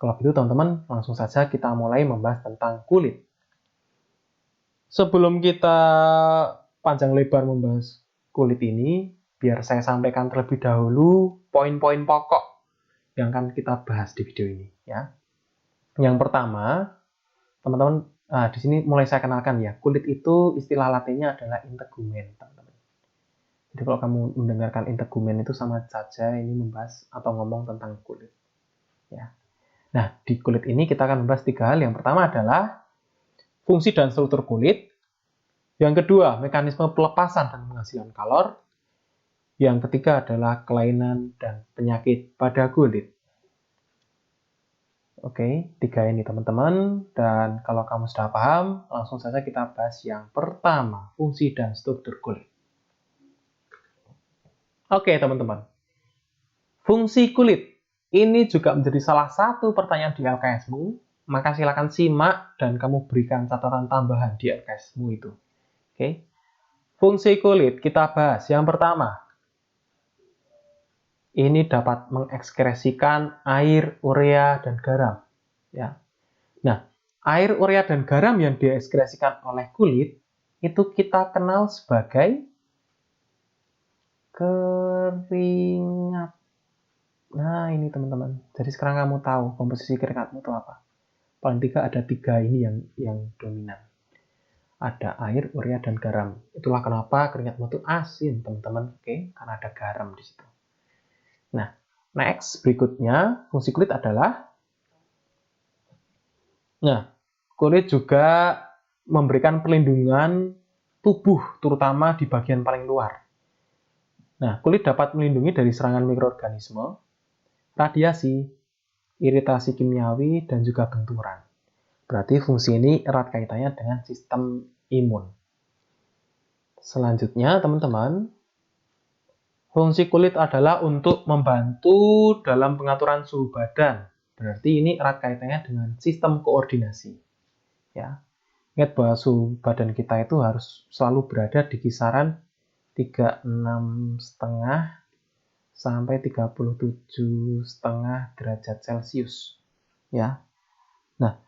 Kalau gitu teman-teman, langsung saja kita mulai membahas tentang kulit. Sebelum kita panjang lebar membahas kulit ini, biar saya sampaikan terlebih dahulu poin-poin pokok yang akan kita bahas di video ini, ya. Yang pertama, teman-teman, di sini mulai saya kenalkan ya. Kulit itu istilah latinnya adalah integumen, teman-teman. Jadi kalau kamu mendengarkan integumen itu sama saja ini membahas atau ngomong tentang kulit, ya. Nah, di kulit ini kita akan membahas 3 hal. Yang pertama adalah fungsi dan struktur kulit. Yang kedua, mekanisme pelepasan dan penghasilan kalor. Yang ketiga adalah kelainan dan penyakit pada kulit. Oke, 3 ini teman-teman. Dan kalau kamu sudah paham, langsung saja kita bahas yang pertama, fungsi dan struktur kulit. Oke, teman-teman. Fungsi kulit. Ini juga menjadi salah satu pertanyaan di LKS-mu. Maka silakan simak dan kamu berikan catatan tambahan di LKS-mu itu. Oke. Fungsi kulit kita bahas. Yang pertama, ini dapat mengekskresikan air, urea, dan garam. Ya. Nah, air, urea, dan garam yang diekskresikan oleh kulit itu kita kenal sebagai keringat. Nah, ini teman-teman. Jadi sekarang kamu tahu komposisi keringatmu itu apa. Paling tidak ada 3 ini yang dominan. Ada air, urea, dan garam. Itulah kenapa keringatmu itu asin, teman-teman. Oke, karena ada garam di situ. Nah, next, berikutnya, fungsi kulit adalah, kulit juga memberikan perlindungan tubuh, terutama di bagian paling luar. Nah, kulit dapat melindungi dari serangan mikroorganisme, radiasi, iritasi kimiawi, dan juga benturan. Berarti fungsi ini erat kaitannya dengan sistem imun. Selanjutnya, teman-teman, fungsi kulit adalah untuk membantu dalam pengaturan suhu badan. Berarti ini erat kaitannya dengan sistem koordinasi. Ya. Ingat bahwa suhu badan kita itu harus selalu berada di kisaran 36,5 sampai 37,5 derajat Celcius. Ya. Nah,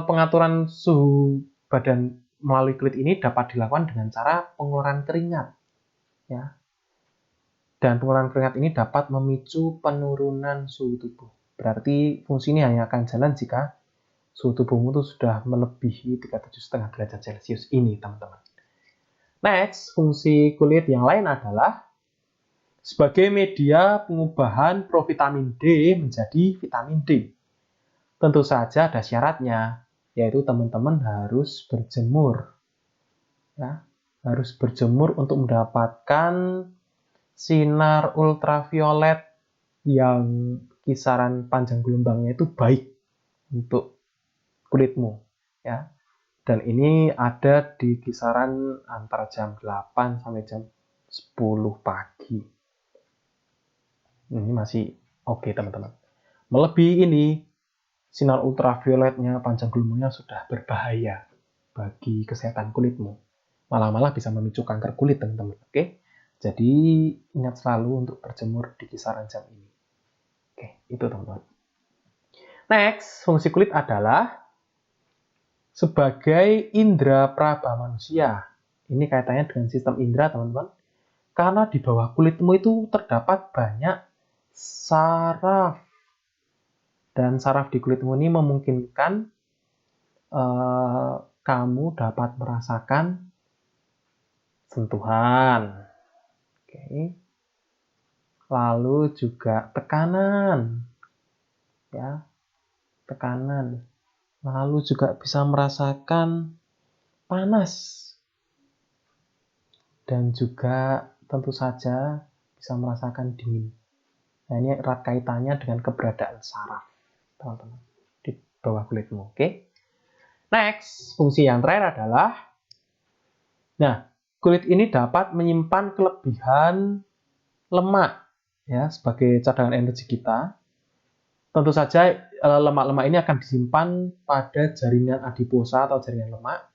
pengaturan suhu badan melalui kulit ini dapat dilakukan dengan cara pengeluaran keringat. Ya. Dan pengeluaran keringat ini dapat memicu penurunan suhu tubuh. Berarti fungsi ini hanya akan jalan jika suhu tubuhmu itu sudah melebihi 37,5 derajat Celcius ini, teman-teman. Next, fungsi kulit yang lain adalah sebagai media pengubahan provitamin D menjadi vitamin D. Tentu saja ada syaratnya, yaitu teman-teman harus berjemur. Ya, harus berjemur untuk mendapatkan sinar ultraviolet yang kisaran panjang gelombangnya itu baik untuk kulitmu. Ya. Dan ini ada di kisaran antara jam 8 sampai jam 10 pagi. Ini masih oke, teman-teman. Melebihi ini, sinar ultravioletnya, panjang gelombangnya sudah berbahaya bagi kesehatan kulitmu. Malah bisa memicu kanker kulit, teman-teman. Oke? Jadi, ingat selalu untuk berjemur di kisaran jam ini. Oke, itu teman-teman. Next, fungsi kulit adalah sebagai indera praba manusia. Ini kaitannya dengan sistem indera, teman-teman. Karena di bawah kulitmu itu terdapat banyak saraf. Dan saraf di kulitmu ini memungkinkan kamu dapat merasakan sentuhan. Oke. Lalu juga tekanan. Ya. Tekanan. Lalu juga bisa merasakan panas. Dan juga tentu saja bisa merasakan dingin. Nah, ini erat kaitannya dengan keberadaan saraf, teman-teman, di bawah kulitmu. Oke? Next, fungsi yang terakhir adalah, kulit ini dapat menyimpan kelebihan lemak, ya, sebagai cadangan energi kita. Tentu saja lemak-lemak ini akan disimpan pada jaringan adiposa atau jaringan lemak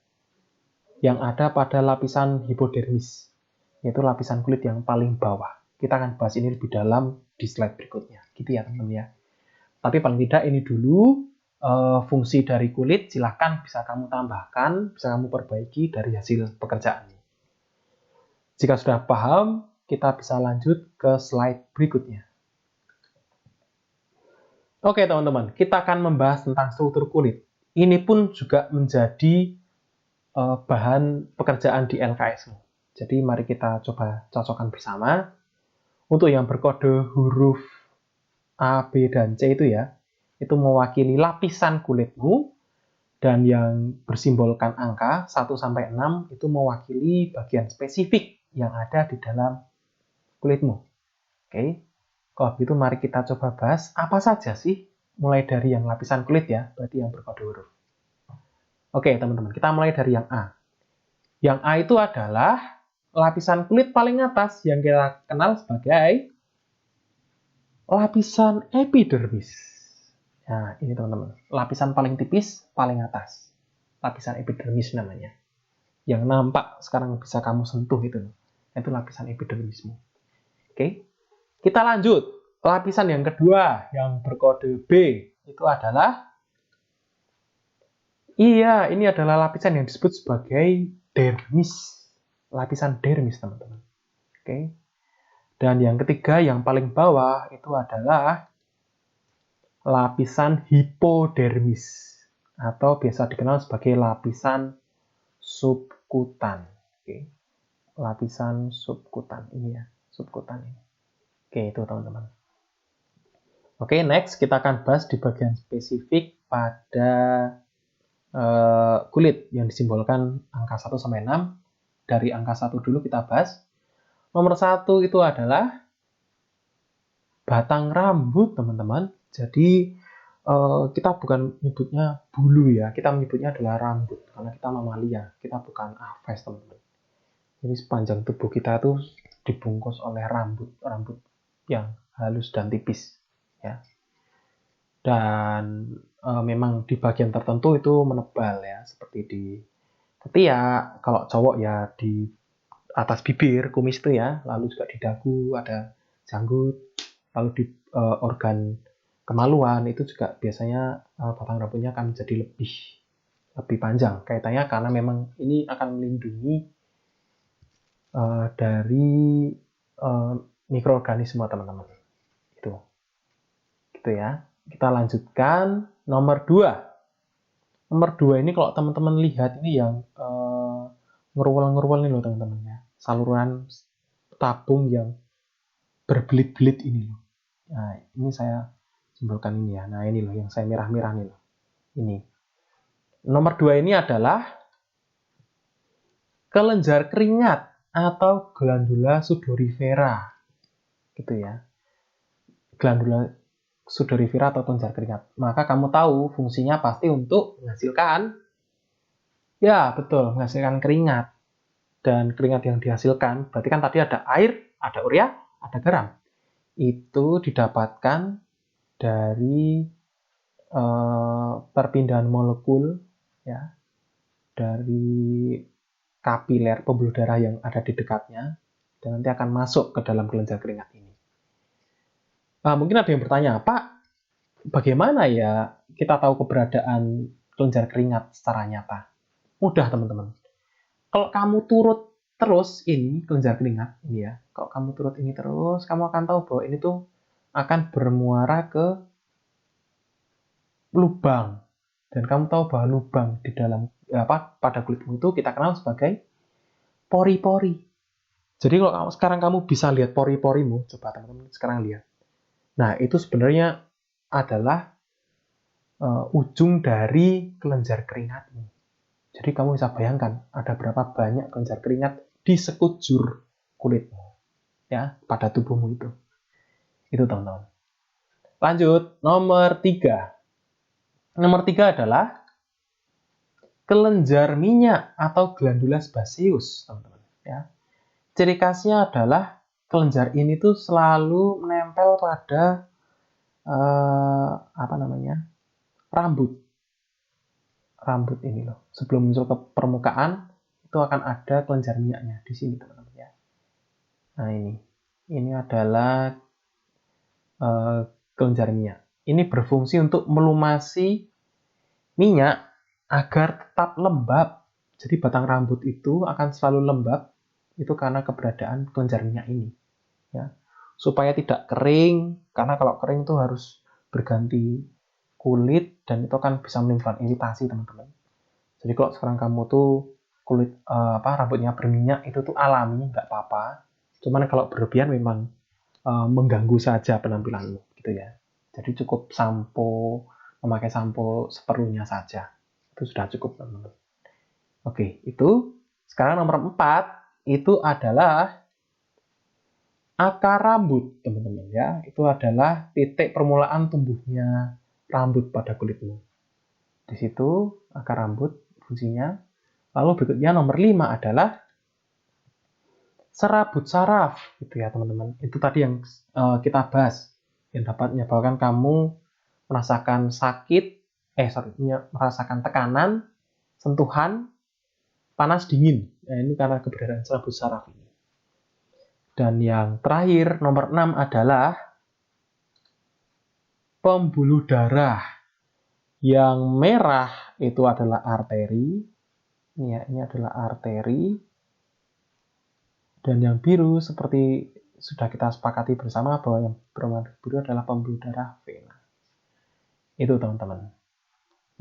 yang ada pada lapisan hipodermis, yaitu lapisan kulit yang paling bawah. Kita akan bahas ini lebih dalam di slide berikutnya. Gitu ya, teman-teman ya. Tapi paling tidak ini dulu fungsi dari kulit, silahkan bisa kamu tambahkan, bisa kamu perbaiki dari hasil pekerjaan. Jika sudah paham, kita bisa lanjut ke slide berikutnya. Oke teman-teman, kita akan membahas tentang struktur kulit. Ini pun juga menjadi bahan pekerjaan di LKS. Jadi mari kita coba cocokkan bersama. Untuk yang berkode huruf A, B, dan C itu ya, itu mewakili lapisan kulitmu, dan yang bersimbolkan angka 1-6 itu mewakili bagian spesifik yang ada di dalam kulitmu. Oke, kalau begitu mari kita coba bahas apa saja sih, mulai dari yang lapisan kulit ya, berarti yang berkode huruf. Oke teman-teman, kita mulai dari yang A. Yang A itu adalah lapisan kulit paling atas yang kita kenal sebagai lapisan epidermis. Nah, ini teman-teman, lapisan paling tipis, paling atas. Lapisan epidermis namanya. Yang nampak sekarang bisa kamu sentuh itu lapisan epidermismu. Oke, kita lanjut. Lapisan yang kedua, yang berkode B, itu adalah, ini adalah lapisan yang disebut sebagai dermis. Lapisan dermis, teman-teman. Oke. Dan yang ketiga, yang paling bawah, itu adalah lapisan hipodermis, atau biasa dikenal sebagai lapisan subkutan. Oke. Lapisan subkutan ini ya, subkutan ini. Oke, itu teman-teman. Oke, next kita akan bahas di bagian spesifik pada kulit yang disimbolkan angka 1-6. Dari angka 1 dulu kita bahas. Nomor 1 itu adalah batang rambut, teman-teman. Jadi kita bukan menyebutnya bulu ya, kita menyebutnya adalah rambut karena kita mamalia, kita bukan aves, teman-teman. Jadi sepanjang tubuh kita tuh dibungkus oleh rambut yang halus dan tipis ya. Dan memang di bagian tertentu itu menebal ya, seperti di ketiak, kalau cowok ya di atas bibir, kumis itu ya, lalu juga di dagu ada janggut, lalu di organ kemaluan itu juga biasanya batang rambutnya akan menjadi lebih panjang. Kaitannya karena memang ini akan melindungi dari mikroorganisme, teman-teman. Itu. Gitu ya. Kita lanjutkan nomor 2. Nomor 2 ini kalau teman-teman lihat ini yang ngerwel-ngerwel nih loh, teman-teman ya. Saluran tabung yang berbelit-belit ini loh. Nah, ini saya simbolkan ini ya. Nah, ini loh yang saya merah-merah nih loh. Ini. Nomor 2 ini adalah kelenjar keringat atau glandula sudorifera. Gitu ya. Glandula sudorifera atau kelenjar keringat. Maka kamu tahu fungsinya pasti untuk menghasilkan, ya betul, menghasilkan keringat. Dan keringat yang dihasilkan, berarti kan tadi ada air, ada urea, ada garam. Itu didapatkan dari perpindahan molekul ya, dari kapiler pembuluh darah yang ada di dekatnya, dan nanti akan masuk ke dalam kelenjar keringat ini. Mungkin ada yang bertanya, Pak, bagaimana ya kita tahu keberadaan kelenjar keringat secara nyata? Mudah, teman-teman. Kalau kamu turut terus ini kelenjar keringat ini ya, kalau kamu turut ini terus, kamu akan tahu bahwa ini tuh akan bermuara ke lubang, dan kamu tahu bahwa lubang di dalam pada kulitmu itu kita kenal sebagai pori-pori. Jadi kalau sekarang kamu bisa lihat pori-porimu, coba teman-teman sekarang lihat. Nah, itu sebenarnya adalah ujung dari kelenjar keringatmu. Jadi kamu bisa bayangkan ada berapa banyak kelenjar keringat di sekujur kulitmu ya, pada tubuhmu itu. Itu teman-teman. Lanjut, nomor 3. Nomor 3 adalah kelenjar minyak atau glandula sebaceus, teman-teman ya. Ciri khasnya adalah kelenjar ini tuh selalu menempel pada rambut ini loh. Sebelum muncul ke permukaan itu akan ada kelenjar minyaknya di sini, teman-teman ya. Nah, ini adalah kelenjar minyak. ini berfungsi untuk melumasi minyak agar tetap lembab. Jadi batang rambut itu akan selalu lembab itu karena keberadaan kelenjar minyak ini. Ya. Supaya tidak kering, karena kalau kering itu harus berganti kulit dan itu akan bisa menimbulkan iritasi teman-teman. Jadi kalau sekarang kamu tuh kulit rambutnya berminyak itu tuh alami, nggak apa-apa. Cuman kalau berlebihan memang mengganggu saja penampilanmu gitu ya. Jadi cukup memakai sampo seperlunya saja. Itu sudah cukup teman-teman. Oke, itu sekarang nomor 4 itu adalah akar rambut, teman-teman ya. Itu adalah titik permulaan tumbuhnya rambut pada kulitmu. Di situ akar rambut fungsinya. Lalu berikutnya nomor 5 adalah serabut saraf, gitu ya teman-teman. Itu tadi yang kita bahas, yang dapat menyebabkan kamu merasakan merasakan tekanan, sentuhan, panas dingin. Nah, ini karena keberadaan serabut saraf ini. Dan yang terakhir, nomor 6 adalah pembuluh darah. Yang merah itu adalah arteri. Ini adalah arteri. Dan yang biru seperti sudah kita sepakati bersama bahwa yang berwarna biru adalah pembuluh darah vena. Itu teman-teman.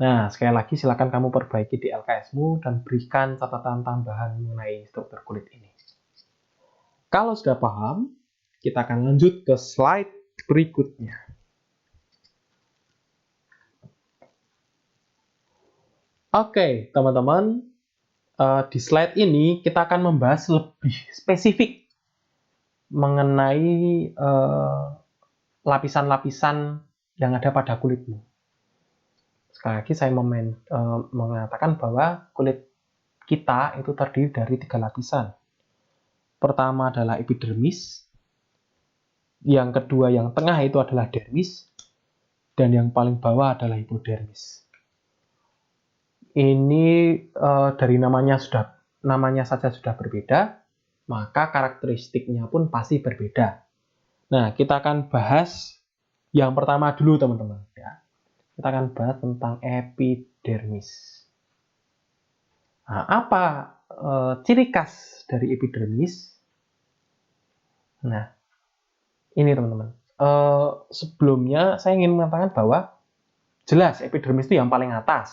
Nah, sekali lagi silakan kamu perbaiki di LKS-mu dan berikan catatan tambahan mengenai struktur kulit ini. Kalau sudah paham, kita akan lanjut ke slide berikutnya. Oke, teman-teman, di slide ini kita akan membahas lebih spesifik mengenai lapisan-lapisan yang ada pada kulitmu. Sekali lagi saya mengatakan bahwa kulit kita itu terdiri dari 3 lapisan. Pertama adalah epidermis, yang kedua yang tengah itu adalah dermis, dan yang paling bawah adalah hipodermis. Ini dari namanya saja sudah berbeda, maka karakteristiknya pun pasti berbeda. Nah, kita akan bahas yang pertama dulu teman-teman ya. Kita akan bahas tentang epidermis. Nah, apa ciri khas dari epidermis? Nah, ini teman-teman. Sebelumnya saya ingin mengatakan bahwa jelas epidermis itu yang paling atas,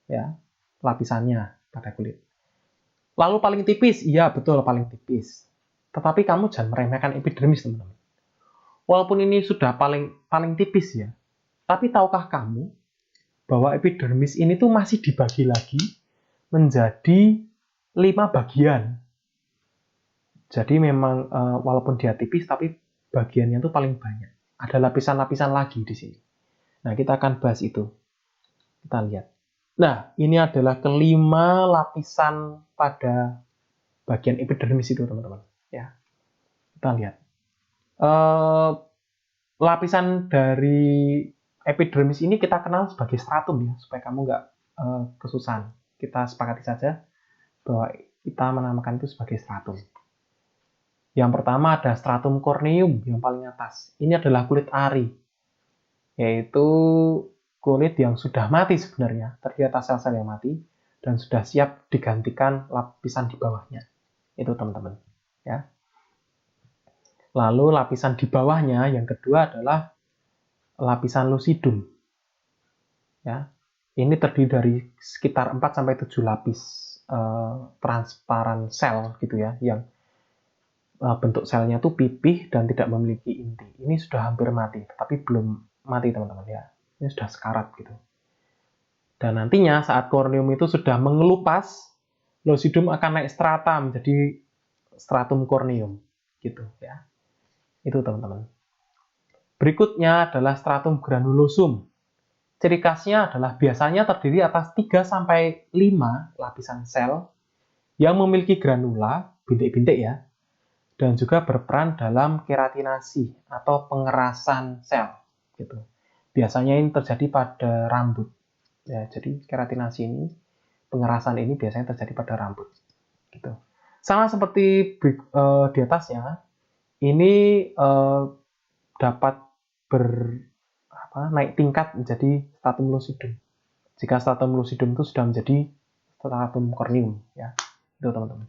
ya, lapisannya pada kulit. Lalu paling tipis, iya betul paling tipis. Tetapi kamu jangan meremehkan epidermis teman-teman. Walaupun ini sudah paling tipis ya, tapi tahukah kamu bahwa epidermis ini tuh masih dibagi lagi menjadi 5 bagian. Jadi memang walaupun dia tipis, tapi bagiannya tuh paling banyak. Ada lapisan-lapisan lagi di sini. Nah, kita akan bahas itu. Kita lihat. Nah, ini adalah kelima lapisan pada bagian epidermis itu, teman-teman. Ya, kita lihat. Lapisan dari epidermis ini kita kenal sebagai stratum ya, supaya kamu nggak kesusahan. Kita sepakati saja bahwa kita menamakan itu sebagai stratum. Yang pertama ada stratum corneum yang paling atas. Ini adalah kulit ari, yaitu kulit yang sudah mati sebenarnya, terdiri atas sel-sel yang mati dan sudah siap digantikan lapisan di bawahnya. Itu teman-teman, ya. Lalu lapisan di bawahnya yang kedua adalah lapisan lucidum. Ya. Ini terdiri dari sekitar 4 sampai 7 lapis transparan sel gitu ya, yang bentuk selnya tuh pipih dan tidak memiliki inti. Ini sudah hampir mati, tapi belum mati teman-teman ya. Ini sudah sekarat gitu. Dan nantinya saat corneum itu sudah mengelupas, lucidum akan naik strata menjadi stratum corneum gitu ya. Itu teman-teman. Berikutnya adalah stratum granulosum. Ciri khasnya adalah biasanya terdiri atas 3 sampai 5 lapisan sel yang memiliki granula, bintik-bintik ya, dan juga berperan dalam keratinasi atau pengerasan sel gitu. Biasanya ini terjadi pada rambut. Ya, jadi keratinasi ini, pengerasan ini biasanya terjadi pada rambut gitu. Sama seperti di atasnya, ini dapat naik tingkat menjadi stratum lucidum. Jika stratum lucidum itu sudah menjadi stratum corneum, ya. Itu teman-teman.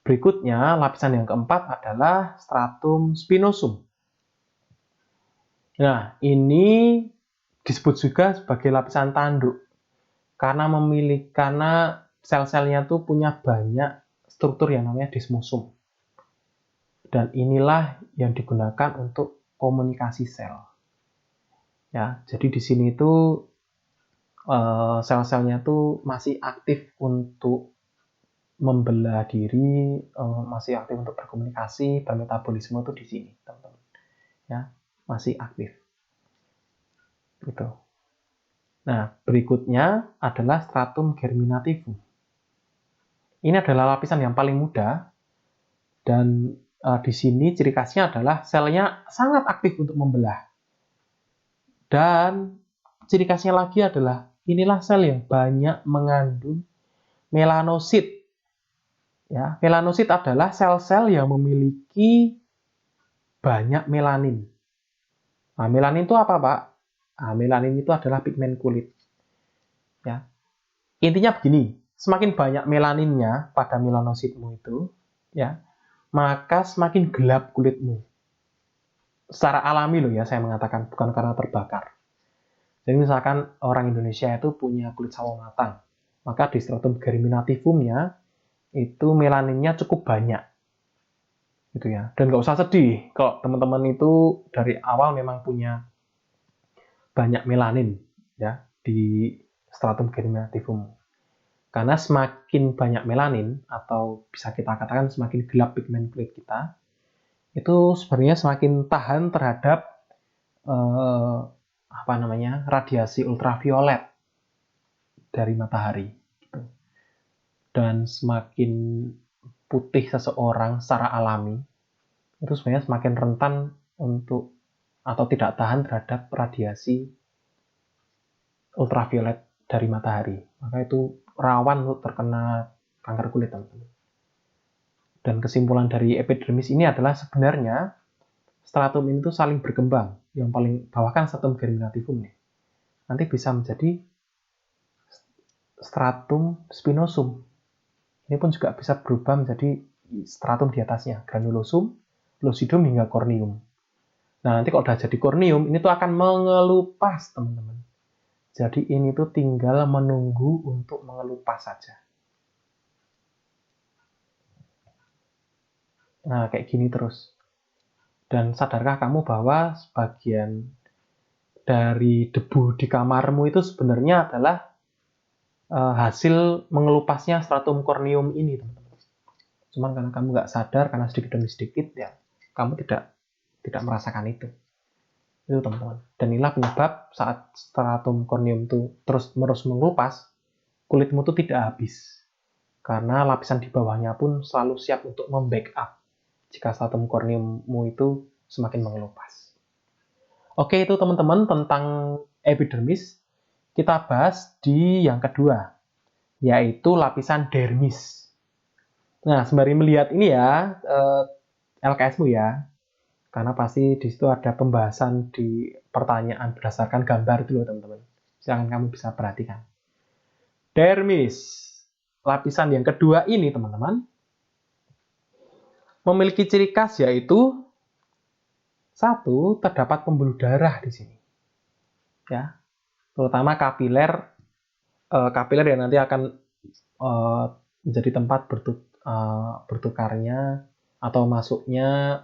Berikutnya, lapisan yang keempat adalah stratum spinosum. Nah, ini disebut juga sebagai lapisan tanduk karena sel-selnya tuh punya banyak struktur yang namanya desmosum. Dan inilah yang digunakan untuk komunikasi sel. Ya, jadi di sini itu sel-selnya tuh masih aktif untuk membelah diri, masih aktif untuk berkomunikasi, bermetabolisme tuh di sini, teman-teman. Ya, masih aktif. Gitu. Nah, berikutnya adalah stratum germinativum. Ini adalah lapisan yang paling mudah dan di sini ciri khasnya adalah selnya sangat aktif untuk membelah. Dan ciri khasnya lagi adalah inilah sel yang banyak mengandung melanosit. Ya, melanosit adalah sel-sel yang memiliki banyak melanin. Nah, melanin itu apa, Pak? Nah, melanin itu adalah pigmen kulit. Ya. Intinya begini, semakin banyak melaninnya pada melanositmu itu, ya, maka semakin gelap kulitmu. Secara alami loh ya, saya mengatakan, bukan karena terbakar. Jadi misalkan orang Indonesia itu punya kulit sawo matang, maka di stratum germinativumnya itu melaninnya cukup banyak. Gitu ya. Dan nggak usah sedih kalau teman-teman itu dari awal memang punya banyak melanin ya di stratum germinativum. Karena semakin banyak melanin atau bisa kita katakan semakin gelap pigmen kulit kita, itu sebenarnya semakin tahan terhadap radiasi ultraviolet dari matahari. Gitu. Dan semakin putih seseorang secara alami, itu sebenarnya semakin rentan untuk atau tidak tahan terhadap radiasi ultraviolet dari matahari. Maka itu rawan untuk terkena kanker kulit, teman-teman. Dan kesimpulan dari epidermis ini adalah sebenarnya stratum ini tuh saling berkembang. Yang paling bawah kan stratum germinativum nih. Nanti bisa menjadi stratum spinosum. Ini pun juga bisa berubah menjadi stratum di atasnya, granulosum, lucidum hingga corneum. Nah, nanti kalau udah jadi corneum, ini tuh akan mengelupas, teman-teman. Jadi ini tuh tinggal menunggu untuk mengelupas saja. Nah, kayak gini terus. Dan sadarkah kamu bahwa sebagian dari debu di kamarmu itu sebenarnya adalah hasil mengelupasnya stratum corneum ini, teman-teman. Cuman karena kamu nggak sadar, karena sedikit demi sedikit, ya kamu tidak merasakan itu. Itu, teman-teman. Dan inilah penyebab saat stratum corneum itu terus-menerus mengelupas, kulitmu itu tidak habis. Karena lapisan di bawahnya pun selalu siap untuk membackup jika stratum corneummu itu semakin mengelupas. Oke, itu teman-teman tentang epidermis. Kita bahas di yang kedua, yaitu lapisan dermis. Nah, sembari melihat ini ya, LKS-mu ya, karena pasti di situ ada pembahasan di pertanyaan berdasarkan gambar itu loh, teman-teman. Silahkan kamu bisa perhatikan. Dermis, lapisan yang kedua ini, teman-teman, memiliki ciri khas yaitu satu, terdapat pembuluh darah di sini. Ya, terutama kapiler yang nanti akan menjadi tempat bertukarnya atau masuknya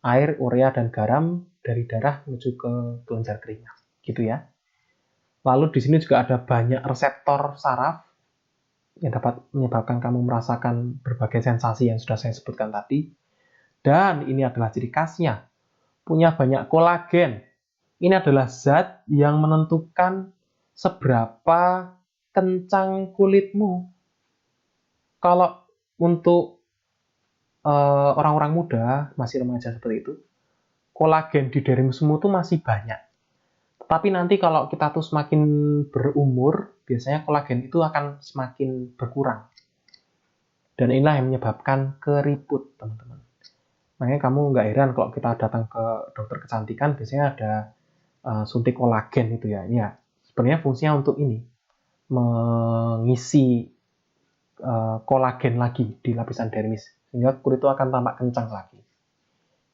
air, urea, dan garam dari darah menuju ke kelenjar keringat, gitu ya. Lalu di sini juga ada banyak reseptor saraf yang dapat menyebabkan kamu merasakan berbagai sensasi yang sudah saya sebutkan tadi. Dan ini adalah ciri khasnya, punya banyak kolagen. Ini adalah zat yang menentukan seberapa kencang kulitmu. Kalau untuk orang-orang muda, masih remaja seperti itu, kolagen di dermismu itu masih banyak. Tapi nanti kalau kita tuh semakin berumur, biasanya kolagen itu akan semakin berkurang. Dan inilah yang menyebabkan keriput, teman-teman. Makanya kamu nggak heran kalau kita datang ke dokter kecantikan, biasanya ada suntik kolagen itu ya. Ini ya sebenarnya fungsinya untuk ini, mengisi kolagen lagi di lapisan dermis sehingga kulit itu akan tampak kencang lagi.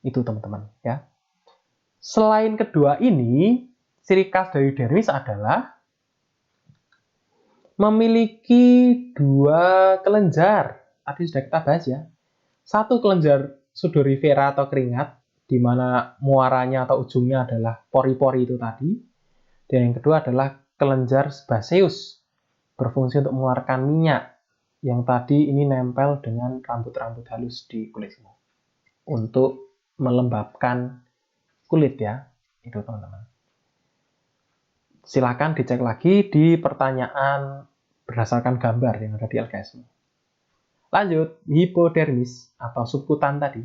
Itu teman-teman ya. Selain kedua ini, ciri khas dari dermis adalah memiliki dua kelenjar. Tadi sudah kita bahas ya. Satu kelenjar sudorifera atau keringat, di mana muaranya atau ujungnya adalah pori-pori itu tadi. Dan yang kedua adalah kelenjar sebaceus, berfungsi untuk mengeluarkan minyak, yang tadi ini nempel dengan rambut-rambut halus di kulitmu. Untuk melembabkan kulit ya, itu teman-teman. Silakan dicek lagi di pertanyaan berdasarkan gambar yang ada di LKS-mu. Lanjut, hipodermis atau subkutan tadi.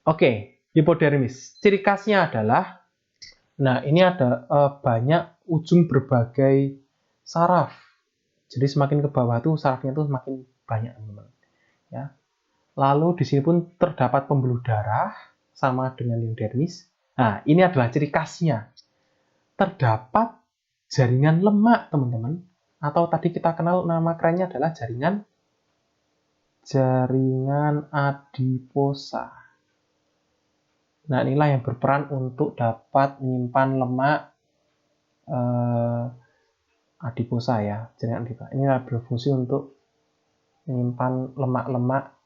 Oke, hipodermis. Ciri khasnya adalah, nah ini ada banyak ujung berbagai saraf. Jadi semakin ke bawah tuh sarafnya tuh semakin banyak, teman-teman. Ya. Lalu di sini pun terdapat pembuluh darah sama dengan yang dermis. Nah, ini adalah ciri khasnya. Terdapat jaringan lemak, teman-teman. Atau tadi kita kenal nama kerennya adalah jaringan adiposa. Nah, inilah yang berperan untuk dapat menyimpan lemak adiposa ya, jaringan adiposa. Ini berfungsi untuk menyimpan lemak-lemak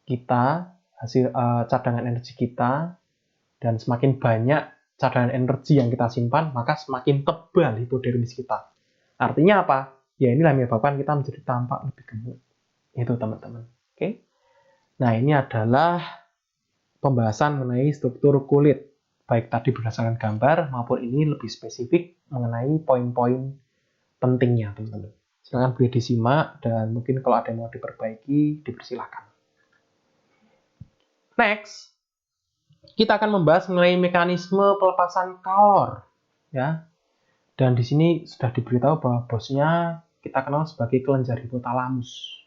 kita, hasil cadangan energi kita, dan semakin banyak cadangan energi yang kita simpan, maka semakin tebal hipodermis kita. Artinya apa? Ya inilah yang menyebabkan kita menjadi tampak lebih gemuk. Itu teman-teman. Oke. Nah, ini adalah pembahasan mengenai struktur kulit. Baik tadi berdasarkan gambar maupun ini lebih spesifik mengenai poin-poin pentingnya, teman-teman. Silakan boleh disimak dan mungkin kalau ada yang mau diperbaiki, dipersilakan. Next, kita akan membahas mengenai mekanisme pelepasan kalor, ya. Dan di sini sudah diberitahu bahwa bosnya kita kenal sebagai kelenjar hipotalamus.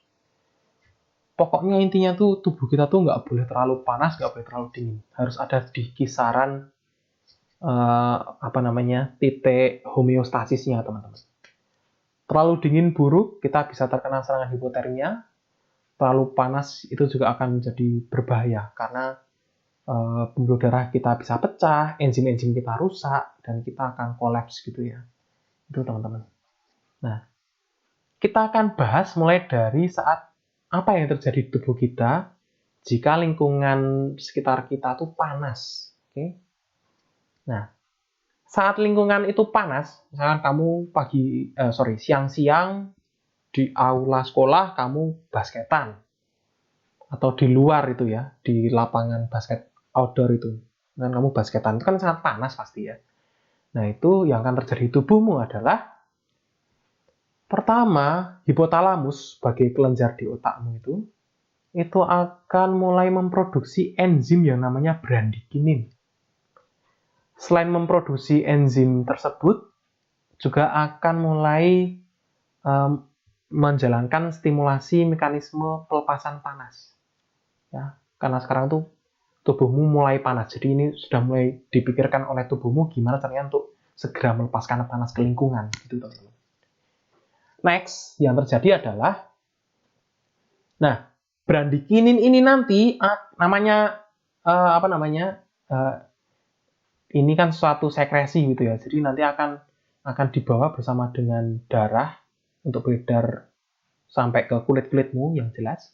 Pokoknya intinya tuh tubuh kita tuh nggak boleh terlalu panas, nggak boleh terlalu dingin. Harus ada di kisaran titik homeostasisnya, teman-teman. Terlalu dingin buruk, kita bisa terkena serangan hipotermia. Terlalu panas itu juga akan menjadi berbahaya karena pembuluh darah kita bisa pecah, enzim-enzim kita rusak, dan kita akan kolaps gitu ya. Itu teman-teman. Nah, kita akan bahas mulai dari saat apa yang terjadi di tubuh kita jika lingkungan sekitar kita tuh panas. Oke. Nah, saat lingkungan itu panas, misalkan kamu siang-siang di aula sekolah kamu basketan, atau di luar itu ya, di lapangan basket outdoor itu, dan kamu basketan itu kan sangat panas pasti ya. Nah, itu yang akan terjadi di tubuhmu adalah pertama, hipotalamus sebagai kelenjar di otakmu itu akan mulai memproduksi enzim yang namanya bradikinin. Selain memproduksi enzim tersebut, juga akan mulai menjalankan stimulasi mekanisme pelepasan panas. Ya, karena sekarang tuh tubuhmu mulai panas, jadi ini sudah mulai dipikirkan oleh tubuhmu gimana caranya untuk segera melepaskan panas ke lingkungan, gitu teman-teman. Next, yang terjadi adalah, nah, bradikinin ini nanti ini kan suatu sekresi gitu ya, jadi nanti akan dibawa bersama dengan darah untuk beredar sampai ke kulit-kulitmu yang jelas.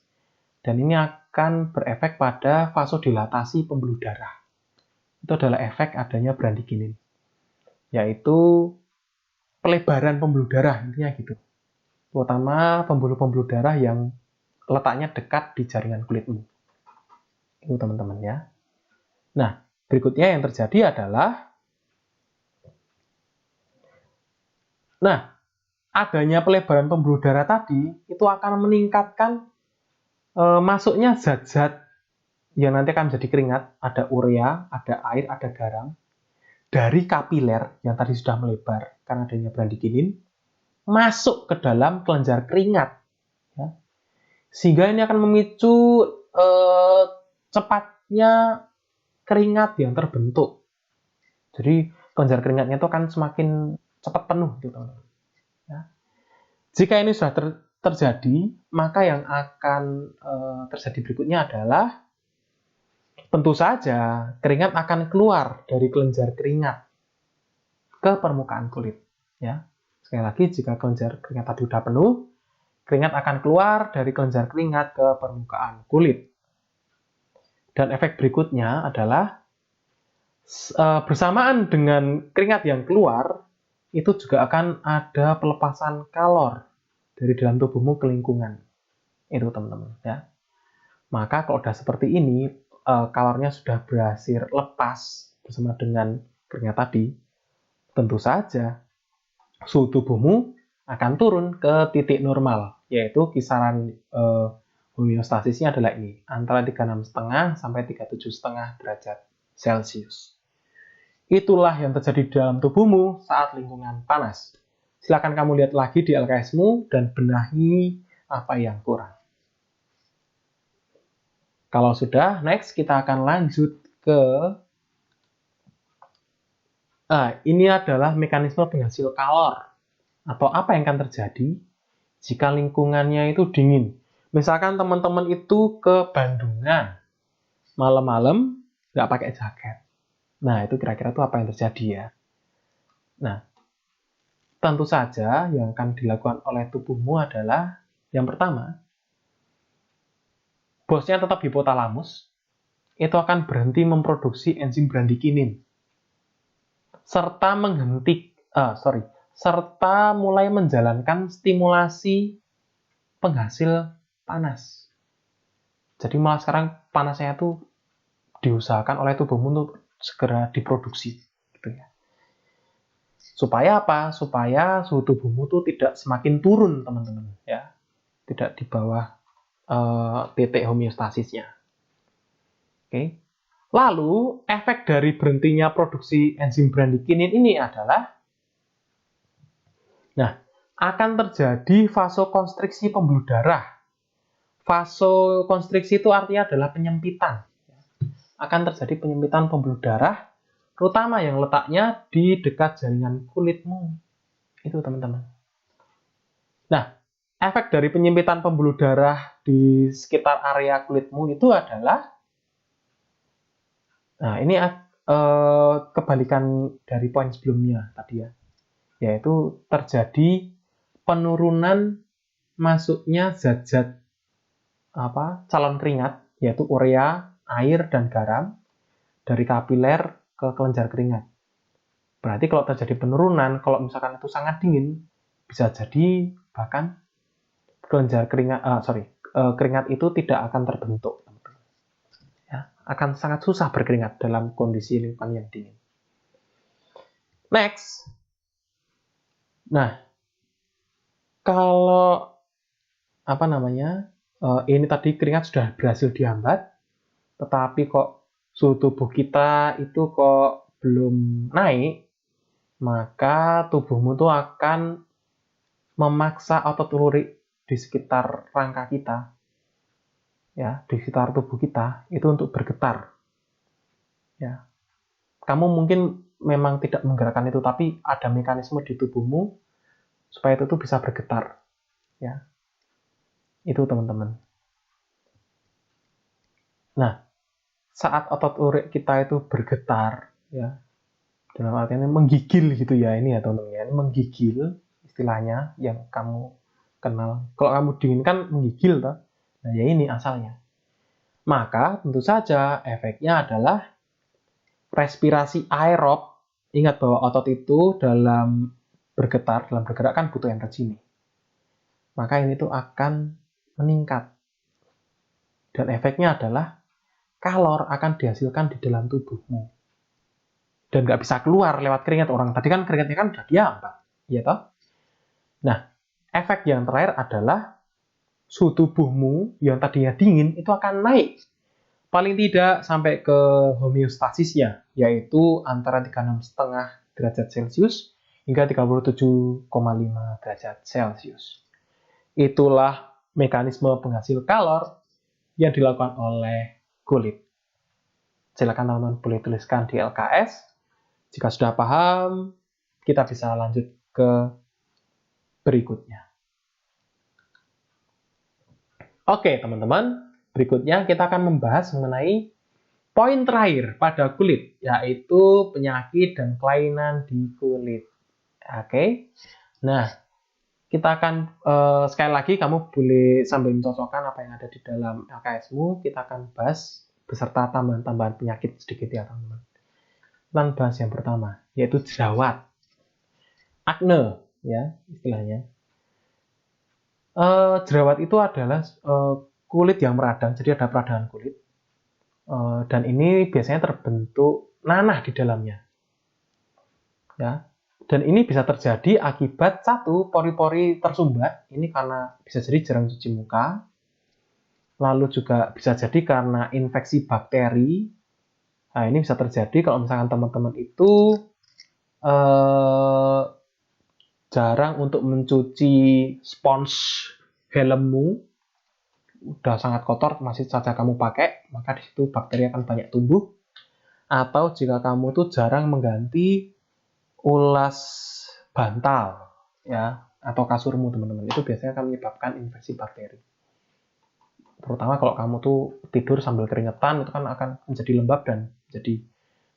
Dan ini akan berefek pada vasodilatasi pembuluh darah. Itu adalah efek adanya bradikinin, yaitu pelebaran pembuluh darah, intinya gitu. Terutama pembuluh-pembuluh darah yang letaknya dekat di jaringan kulitmu. Itu teman-teman ya. Nah, berikutnya yang terjadi adalah, adanya pelebaran pembuluh darah tadi itu akan meningkatkan masuknya zat-zat yang nanti akan menjadi keringat, ada urea, ada air, ada garam, dari kapiler yang tadi sudah melebar karena adanya bradikinin, masuk ke dalam kelenjar keringat. Ya. Sehingga ini akan memicu cepatnya keringat yang terbentuk. Jadi kelenjar keringatnya itu akan semakin cepat penuh gitu teman-teman. Ya. Jika ini sudah terjadi, maka yang akan terjadi berikutnya adalah tentu saja keringat akan keluar dari kelenjar keringat ke permukaan kulit. Ya. Sekali lagi, jika kelenjar keringat tadi sudah penuh, keringat akan keluar dari kelenjar keringat ke permukaan kulit. Dan efek berikutnya adalah bersamaan dengan keringat yang keluar, itu juga akan ada pelepasan kalor dari dalam tubuhmu ke lingkungan. Itu teman-teman ya. Maka kalau sudah seperti ini, kalornya sudah berhasil lepas bersama dengan keringat tadi, tentu saja suhu tubuhmu akan turun ke titik normal, yaitu kisaran homeostasisnya adalah ini, antara 36,5 sampai 37,5 derajat Celcius. Itulah yang terjadi di dalam tubuhmu saat lingkungan panas. Silakan kamu lihat lagi di LKS-mu dan benahi apa yang kurang. Kalau sudah, next kita akan lanjut ke ini adalah mekanisme penghasil kalor atau apa yang akan terjadi jika lingkungannya itu dingin. Misalkan teman-teman itu ke Bandungan, malam-malam nggak pakai jaket. Nah, itu kira-kira itu apa yang terjadi ya. Nah, tentu saja yang akan dilakukan oleh tubuhmu adalah yang pertama, bosnya tetap hipotalamus, itu akan berhenti memproduksi enzim bradikinin, serta serta mulai menjalankan stimulasi penghasil panas. Jadi malah sekarang panasnya itu diusahakan oleh tubuhmu untuk segera diproduksi, gitu ya. Supaya apa? Supaya suhu tubuhmu itu tidak semakin turun, teman-teman, ya. Tidak di bawah titik homeostasisnya. Oke. Lalu, efek dari berhentinya produksi enzim bradikinin ini adalah akan terjadi vasokonstriksi pembuluh darah. Vasokonstriksi itu artinya adalah penyempitan. Akan terjadi penyempitan pembuluh darah, terutama yang letaknya di dekat jaringan kulitmu. Itu teman-teman. Nah, efek dari penyempitan pembuluh darah di sekitar area kulitmu itu adalah, nah ini kebalikan dari poin sebelumnya tadi ya, yaitu terjadi penurunan masuknya zat-zat calon keringat, yaitu urea, air, dan garam dari kapiler ke kelenjar keringat. Berarti kalau terjadi penurunan, kalau misalkan itu sangat dingin, bisa jadi bahkan keringat itu tidak akan terbentuk. Ya, akan sangat susah berkeringat dalam kondisi lingkungan yang dingin. Next. Nah, kalau ini tadi keringat sudah berhasil dihambat, tetapi kok suhu tubuh kita itu kok belum naik, maka tubuhmu tuh akan memaksa otot lurik di sekitar rangka kita, ya, di sekitar tubuh kita itu untuk bergetar. Ya, kamu mungkin memang tidak menggerakkan itu, tapi ada mekanisme di tubuhmu supaya itu tuh bisa bergetar, ya. Itu teman-teman. Nah, saat otot lurik kita itu bergetar, ya, dalam artian menggigil gitu ya, ini ya teman-teman ya, ini menggigil istilahnya yang kamu kenal. Kalau kamu dingin kan menggigil toh. Nah, ya ini asalnya. Maka tentu saja efeknya adalah respirasi aerob. Ingat bahwa otot itu dalam bergetar, dalam bergerak kan butuh energi nih. Maka ini tuh akan meningkat. Dan efeknya adalah kalor akan dihasilkan di dalam tubuhmu. Dan nggak bisa keluar lewat keringat orang. Tadi kan keringatnya kan udah dihambat. Iya toh? Nah, efek yang terakhir adalah suhu tubuhmu yang tadinya dingin itu akan naik. Paling tidak sampai ke homeostasisnya, yaitu antara 36,5 derajat Celcius hingga 37,5 derajat Celcius. Itulah mekanisme penghasil kalor yang dilakukan oleh kulit. Silakan teman-teman boleh tuliskan di LKS Jika sudah paham, kita bisa lanjut ke berikutnya. Oke, teman-teman. Berikutnya kita akan membahas mengenai poin terakhir pada kulit, yaitu penyakit dan kelainan di kulit. Oke. Nah, kita akan, sekali lagi kamu boleh sambil mencocokkan apa yang ada di dalam LKS-mu, kita akan bahas beserta tambahan-tambahan penyakit sedikit ya, teman-teman. Kita bahas yang pertama, yaitu jerawat. Akne, ya, istilahnya. Jerawat itu adalah kulit yang meradang, jadi ada peradangan kulit. Dan ini biasanya terbentuk nanah di dalamnya. Ya. Dan ini bisa terjadi akibat satu, pori-pori tersumbat. Ini karena bisa jadi jarang cuci muka. Lalu juga bisa jadi karena infeksi bakteri. Nah, ini bisa terjadi kalau misalkan teman-teman itu jarang untuk mencuci spons helmmu, udah sangat kotor, masih saja kamu pakai, maka di situ bakteri akan banyak tumbuh. Atau jika kamu tuh jarang mengganti ulas bantal, ya, atau kasurmu, teman-teman, itu biasanya akan menyebabkan infeksi bakteri. Terutama kalau kamu tuh tidur sambil keringetan, itu kan akan menjadi lembab dan jadi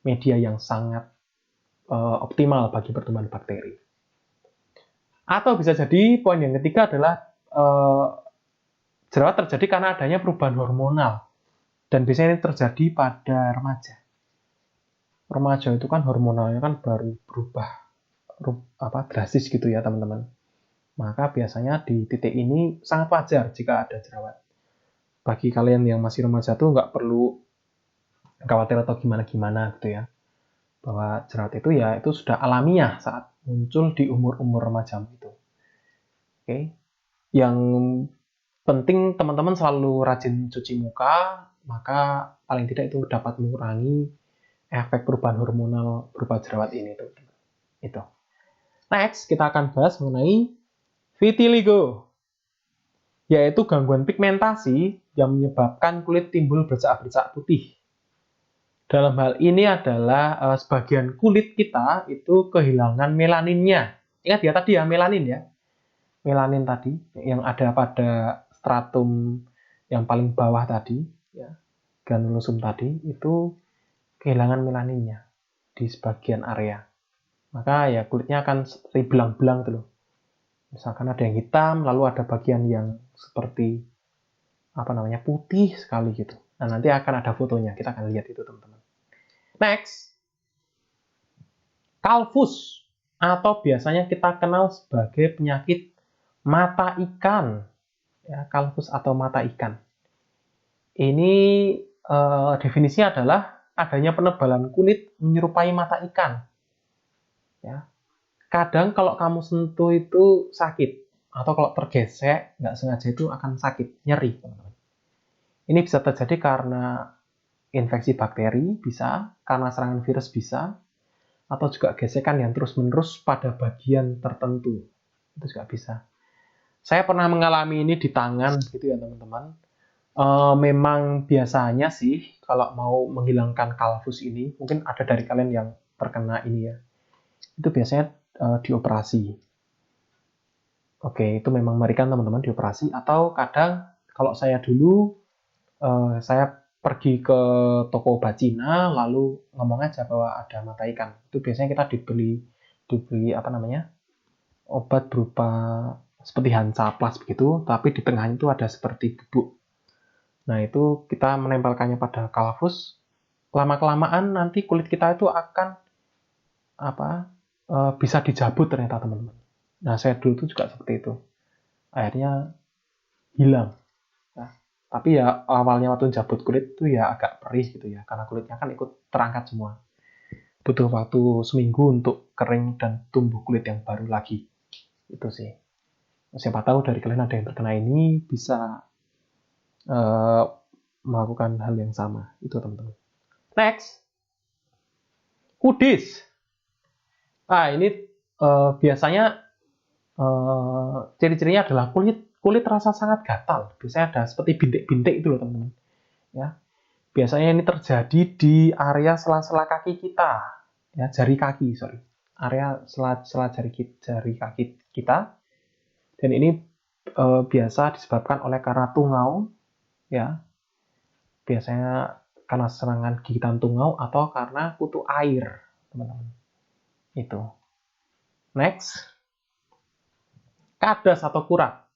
media yang sangat optimal bagi pertumbuhan bakteri. Atau bisa jadi poin yang ketiga adalah jerawat terjadi karena adanya perubahan hormonal, dan biasanya ini terjadi pada remaja. Remaja itu kan hormonalnya kan baru berubah drastis gitu ya, teman-teman. Maka biasanya di titik ini sangat wajar jika ada jerawat. Bagi kalian yang masih remaja tuh nggak perlu khawatir atau gimana-gimana gitu ya, bahwa jerawat itu ya itu sudah alamiah saat muncul di umur-umur remaja itu. Oke. Yang penting teman-teman selalu rajin cuci muka, maka paling tidak itu dapat mengurangi efek perubahan hormonal berupa jerawat ini. Itu. Next, kita akan bahas mengenai vitiligo, yaitu gangguan pigmentasi yang menyebabkan kulit timbul bercak-bercak putih. Dalam hal ini adalah sebagian kulit kita itu kehilangan melaninnya. Ingat ya tadi ya, melanin ya. Melanin tadi yang ada pada stratum yang paling bawah tadi, ya, granulosum tadi, itu kehilangan melaninnya di sebagian area. Maka ya kulitnya akan seperti belang-belang tuh. Misalkan ada yang hitam, lalu ada bagian yang seperti putih sekali gitu. Nah, nanti akan ada fotonya, kita akan lihat itu, teman-teman. Next, kalvus, atau biasanya kita kenal sebagai penyakit mata ikan, ya, kalvus atau mata ikan. Ini definisinya adalah adanya penebalan kulit menyerupai mata ikan. Ya. Kadang kalau kamu sentuh itu sakit, atau kalau tergesek nggak sengaja itu akan sakit, nyeri, teman-teman. Ini bisa terjadi karena infeksi bakteri, bisa karena serangan virus, bisa, atau juga gesekan yang terus-menerus pada bagian tertentu, itu juga bisa. Saya pernah mengalami ini di tangan gitu ya, teman-teman. Memang biasanya sih kalau mau menghilangkan kalvus ini, mungkin ada dari kalian yang terkena ini ya, itu biasanya dioperasi. Oke, itu memang mengerikan, teman-teman, dioperasi. Atau kadang kalau saya dulu, saya pergi ke toko obat Cina, lalu ngomong aja bahwa ada mata ikan. Itu biasanya kita dibeli obat berupa seperti Hansaplast begitu, tapi di tengahnya itu ada seperti bubuk. Nah, itu kita menempelkannya pada kalvus. Lama-kelamaan nanti kulit kita itu akan bisa dijabut ternyata, teman-teman. Nah, saya dulu itu juga seperti itu. Akhirnya hilang. Nah, tapi ya awalnya waktu jabut kulit itu ya agak perih gitu ya, karena kulitnya kan ikut terangkat semua. Butuh waktu seminggu untuk kering dan tumbuh kulit yang baru lagi. Itu sih. Siapa tahu dari kalian ada yang terkena ini bisa melakukan hal yang sama. Itu, teman-teman. Next, kudis. Nah, ini biasanya ciri-cirinya adalah kulit terasa sangat gatal. Biasanya ada seperti bintik-bintik itu loh, teman-teman. Ya. Biasanya ini terjadi di area sela-sela kaki kita. ya, jari kaki, area sela jari kaki kita. Dan ini biasa disebabkan karena tungau, ya, biasanya karena serangan gigitan tungau atau karena kutu air, teman-teman. Itu. Next, kadas atau kurat.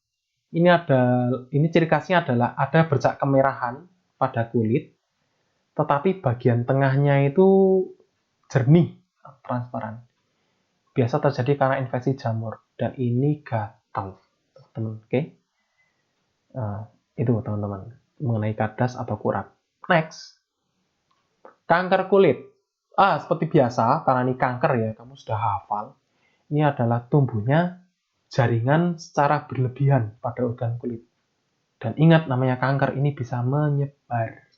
Ini ciri khasnya adalah ada bercak kemerahan pada kulit, tetapi bagian tengahnya itu jernih, transparan. Biasa terjadi karena infeksi jamur, dan ini gatal, teman-teman. Oke, itu teman-teman mengenai kadas atau kurat. Next, kanker kulit. Seperti biasa, karena ini kanker ya, kamu sudah hafal. Ini adalah tumbuhnya jaringan secara berlebihan pada organ kulit. Dan ingat, namanya kanker ini bisa menyebar,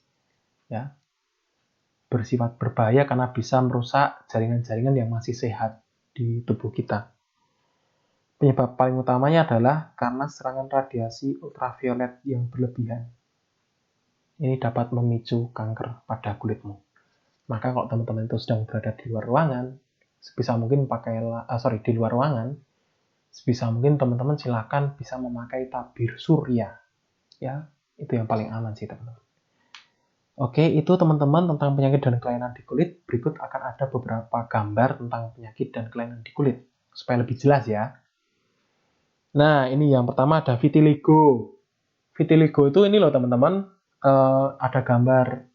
ya, bersifat berbahaya karena bisa merusak jaringan-jaringan yang masih sehat di tubuh kita. Penyebab paling utamanya adalah karena serangan radiasi ultraviolet yang berlebihan. Ini dapat memicu kanker pada kulitmu. Maka kalau teman-teman itu sedang berada di luar ruangan, sebisa mungkin di luar ruangan, sebisa mungkin teman-teman silakan bisa memakai tabir surya. Ya, itu yang paling aman sih, teman-teman. Oke, itu teman-teman tentang penyakit dan kelainan di kulit. Berikut akan ada beberapa gambar tentang penyakit dan kelainan di kulit, supaya lebih jelas ya. Nah, ini yang pertama ada vitiligo. Vitiligo itu ini loh teman-teman, ada gambar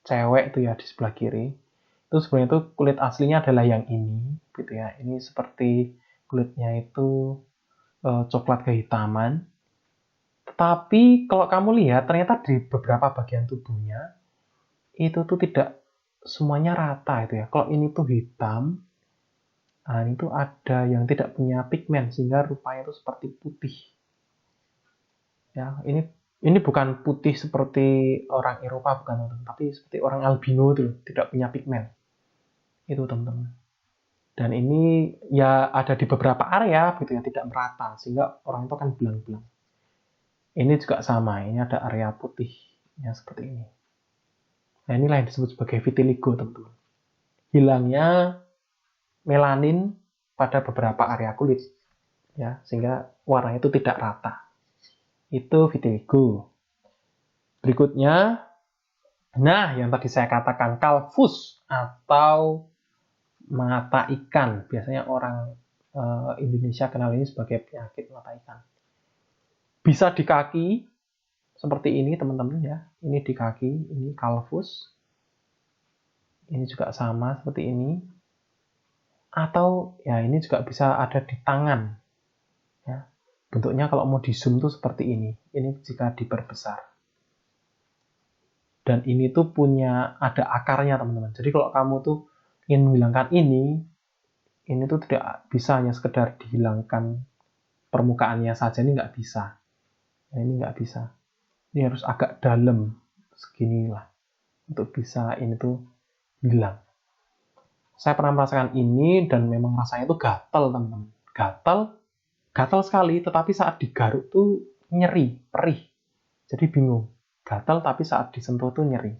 cewek itu ya di sebelah kiri. Itu sebenarnya itu kulit aslinya adalah yang ini, gitu ya. Ini seperti kulitnya itu coklat kehitaman. Tetapi kalau kamu lihat, ternyata di beberapa bagian tubuhnya itu tuh tidak semuanya rata itu ya. Kalau ini tuh hitam, ini tuh ada yang tidak punya pigmen sehingga rupanya itu seperti putih. Ya, ini bukan putih seperti orang Eropa, bukan, tapi seperti orang albino itu loh, tidak punya pigmen. Itu teman-teman. Dan ini ya ada di beberapa area gitu ya, tidak merata sehingga orang itu kan belang-belang. Ini juga sama, ini ada area putih ya seperti ini. Nah, inilah yang disebut sebagai vitiligo, teman-teman. Hilangnya melanin pada beberapa area kulit ya, sehingga warna itu tidak rata. Itu vitiligo. Berikutnya, nah yang tadi saya katakan kalvus atau mata ikan. Biasanya orang Indonesia kenal ini sebagai penyakit mata ikan. Bisa di kaki, seperti ini teman-teman ya. Ini di kaki, ini kalvus. Ini juga sama seperti ini. Atau ya ini juga bisa ada di tangan. Ya. Bentuknya kalau mau di zoom tuh seperti ini. Ini jika diperbesar. Dan ini tuh ada akarnya teman-teman. Jadi kalau kamu tuh ingin menghilangkan ini tuh tidak bisa hanya sekedar dihilangkan permukaannya saja, ini nggak bisa. Nah, ini nggak bisa. Ini harus agak dalam seginilah untuk bisa ini tuh hilang. Saya pernah merasakan ini dan memang rasanya itu gatal, teman-teman. Gatal sekali, tetapi saat digaruk tuh nyeri, perih. Jadi bingung. Gatal tapi saat disentuh tuh nyeri.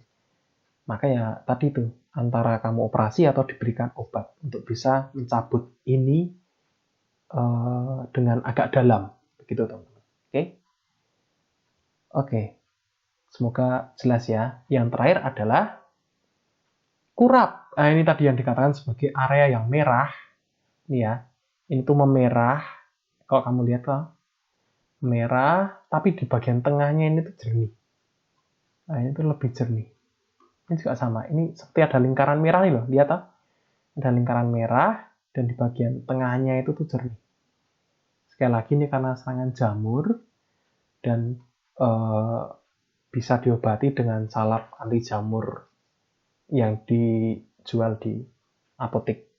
Maka ya tadi tuh antara kamu operasi atau diberikan obat untuk bisa mencabut ini dengan agak dalam, begitu teman-teman. Oke. Semoga jelas ya. Yang terakhir adalah kurap. Nah, ini tadi yang dikatakan sebagai area yang merah. Ini ya. Ini tuh memerah. Kalau kamu lihat tuh merah, tapi di bagian tengahnya ini tuh jernih. Nah, ini tuh lebih jernih. Ini juga sama. Ini seperti ada lingkaran merah nih loh. Lihat tuh. Ada lingkaran merah dan di bagian tengahnya itu tuh jernih. Sekali lagi ini karena serangan jamur dan bisa diobati dengan salep anti jamur yang dijual di apotek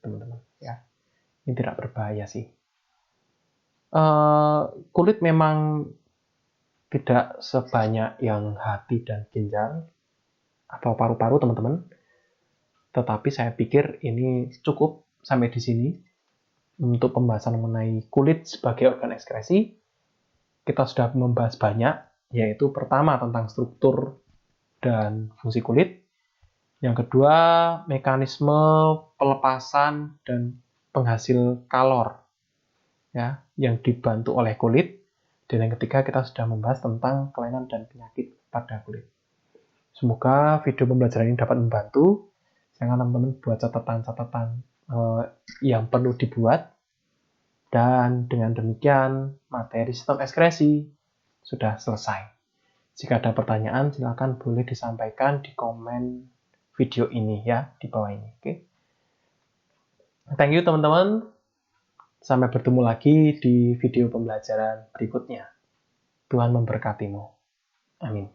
teman-teman ya. Ini tidak berbahaya sih. Kulit memang tidak sebanyak yang hati dan ginjal atau paru-paru teman-teman, tetapi saya pikir ini cukup sampai di sini untuk pembahasan mengenai kulit sebagai organ ekskresi. Kita sudah membahas banyak, yaitu pertama tentang struktur dan fungsi kulit, Yang kedua, mekanisme pelepasan dan penghasil kalor ya, yang dibantu oleh kulit. Dan yang ketiga, kita sudah membahas tentang kelainan dan penyakit pada kulit. Semoga video pembelajaran ini dapat membantu. Jangan teman-teman buat catatan-catatan yang perlu dibuat. Dan dengan demikian, materi sistem ekskresi sudah selesai. Jika ada pertanyaan, silakan boleh disampaikan di komen video ini ya, di bawah ini. Oke. Thank you teman-teman. Sampai bertemu lagi di video pembelajaran berikutnya. Tuhan memberkatimu. Amin.